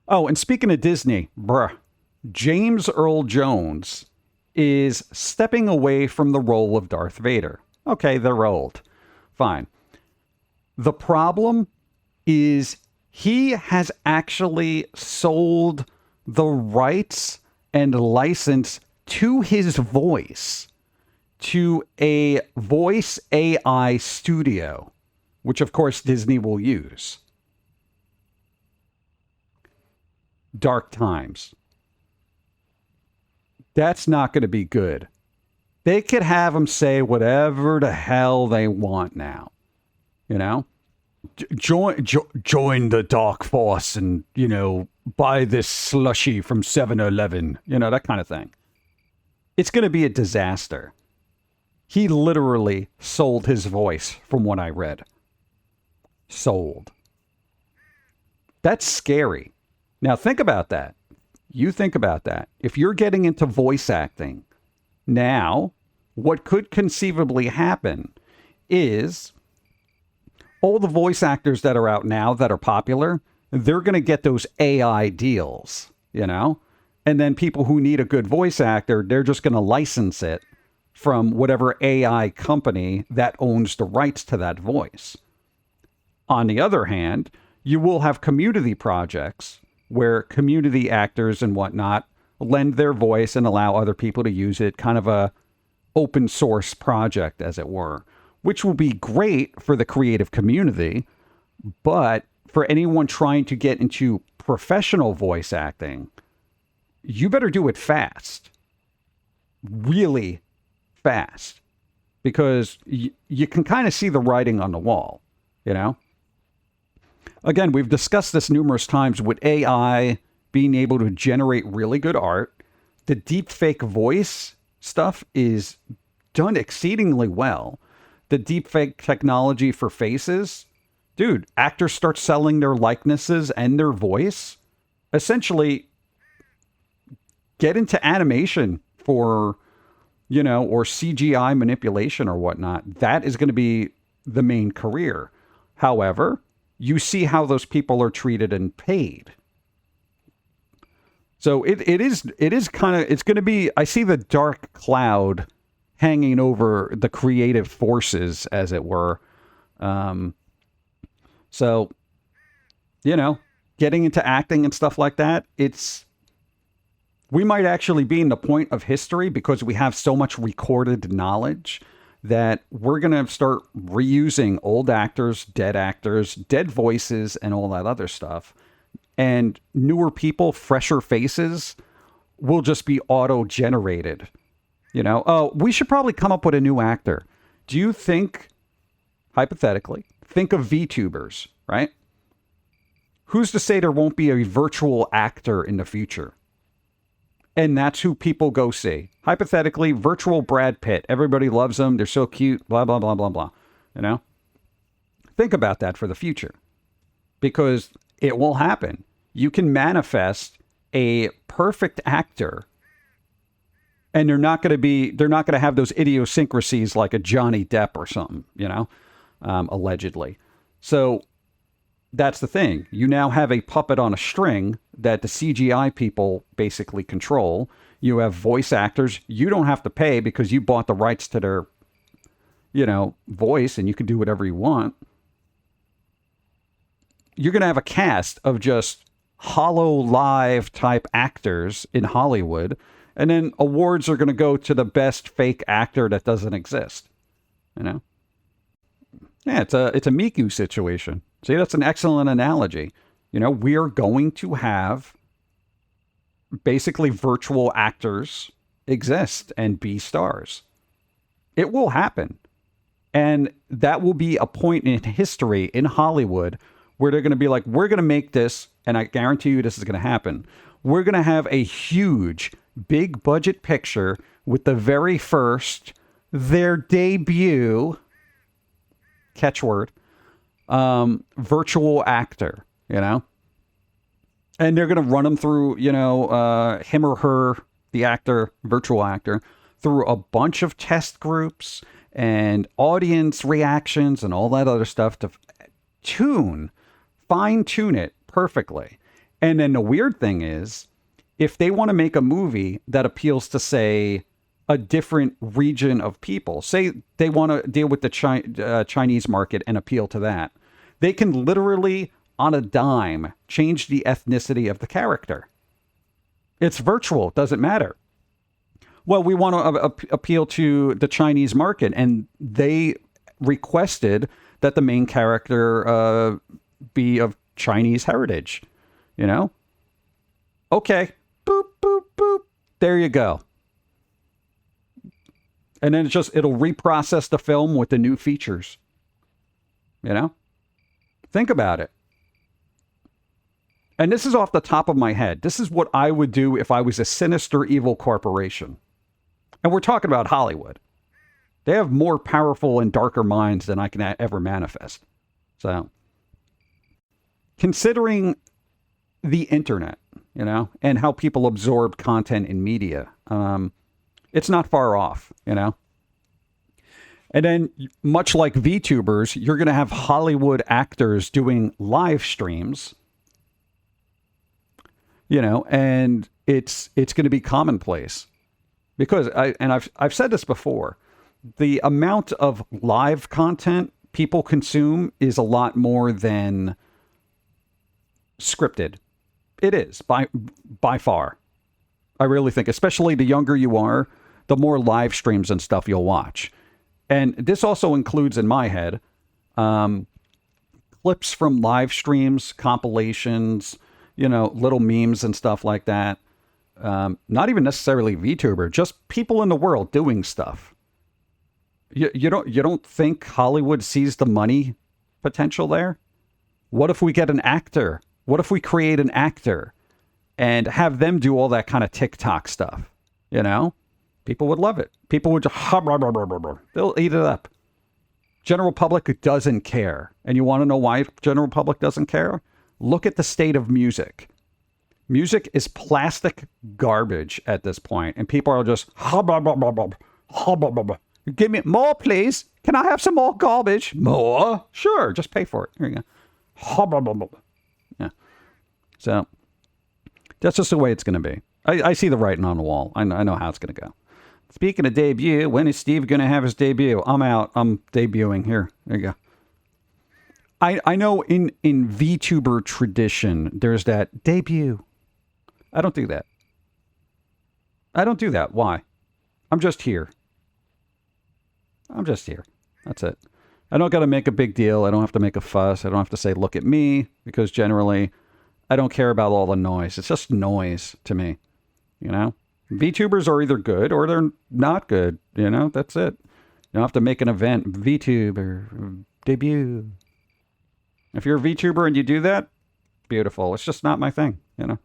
Oh, and speaking of Disney, James Earl Jones is stepping away from the role of Darth Vader. Okay, they're old. Fine. The problem is he has actually sold the rights and license to his voice to a voice AI studio, which of course Disney will use. Dark times. That's not going to be good. They could have him say whatever the hell they want now. You know? Join the dark force and, buy this slushy from 7-Eleven. That kind of thing. It's going to be a disaster. He literally sold his voice from what I read. Sold. That's scary. Now think about that. You think about that. If you're getting into voice acting, now what could conceivably happen is all the voice actors that are out now that are popular, they're going to get those AI deals, And then people who need a good voice actor, they're just going to license it from whatever AI company that owns the rights to that voice. On the other hand, you will have community projects where community actors and whatnot lend their voice and allow other people to use it, kind of a open source project, as it were, which will be great for the creative community. But for anyone trying to get into professional voice acting, you better do it fast. Really fast. Because you can kind of see the writing on the wall, Again, we've discussed this numerous times with AI being able to generate really good art. The deepfake voice stuff is done exceedingly well. The deepfake technology for faces, dude, actors start selling their likenesses and their voice. Essentially, get into animation for, or CGI manipulation or whatnot. That is going to be the main career. However, you see how those people are treated and paid. So it is kind of, it's going to be, I see the dark cloud hanging over the creative forces, as it were. So, getting into acting and stuff like that, we might actually be in the point of history because we have so much recorded knowledge that we're going to start reusing old actors, dead voices, and all that other stuff. And newer people, fresher faces will just be auto-generated. Oh, we should probably come up with a new actor. Do you think, hypothetically, think of VTubers, right? Who's to say there won't be a virtual actor in the future? And that's who people go see. Hypothetically, virtual Brad Pitt. Everybody loves them. They're so cute. Blah, blah, blah, blah, blah. Think about that for the future. Because it will happen. You can manifest a perfect actor. And they're not going to have those idiosyncrasies like a Johnny Depp or something, allegedly. So that's the thing. You now have a puppet on a string that the CGI people basically control. You have voice actors. You don't have to pay because you bought the rights to their, voice, and you can do whatever you want. You're going to have a cast of just hollow live type actors in Hollywood. And then awards are going to go to the best fake actor that doesn't exist. Yeah, it's a Miku situation. See, that's an excellent analogy. We are going to have basically virtual actors exist and be stars. It will happen. And that will be a point in history in Hollywood where they're going to be like, we're going to make this, and I guarantee you this is going to happen. We're going to have a huge, big budget picture with the very first, their debut, catchword, virtual actor, and they're going to run them through, him or her, the actor, virtual actor, through a bunch of test groups and audience reactions and all that other stuff to fine tune it perfectly. And then the weird thing is, if they want to make a movie that appeals to, say, a different region of people, say they want to deal with the Chinese market and appeal to that, they can literally, on a dime, change the ethnicity of the character. It's virtual. It doesn't matter. Well, we want to appeal to the Chinese market, and they requested that the main character be of Chinese heritage. You know? Okay. Boop, boop, boop. There you go. And then it'll reprocess the film with the new features. You know? Think about it. And this is off the top of my head. This is what I would do if I was a sinister, evil corporation. And we're talking about Hollywood. They have more powerful and darker minds than I can ever manifest. So, considering the internet, you know, and how people absorb content in media, it's not far off, you know. And then, much like VTubers, you're going to have Hollywood actors doing live streams, you know, and it's going to be commonplace. Because I've said this before, the amount of live content people consume is a lot more than scripted. It is by far. I really think, especially the younger you are, the more live streams and stuff you'll watch. And this also includes, in my head, clips from live streams, compilations, you know, little memes and stuff like that. Not even necessarily VTuber, just people in the world doing stuff. You don't think Hollywood sees the money potential there? What if we get an actor? What if we create an actor and have them do all that kind of TikTok stuff? You know, people would love it. People would just, they'll eat it up. General public doesn't care. And you want to know why general public doesn't care? Look at the state of music. Music is plastic garbage at this point, and people are just, give me more, please. Can I have some more garbage? More? Sure, just pay for it. Here you go. Yeah. So, that's just the way it's going to be. I see the writing on the wall. I know how it's going to go. Speaking of debut, when is Steve going to have his debut? I'm out. I'm debuting here. There you go. I know in VTuber tradition, there's that debut. I don't do that. Why? I'm just here. That's it. I don't got to make a big deal. I don't have to make a fuss. I don't have to say, look at me, because generally I don't care about all the noise. It's just noise to me. You know, VTubers are either good or they're not good. You know, that's it. You don't have to make an event. VTuber debut. If you're a VTuber and you do that, beautiful. It's just not my thing, you know.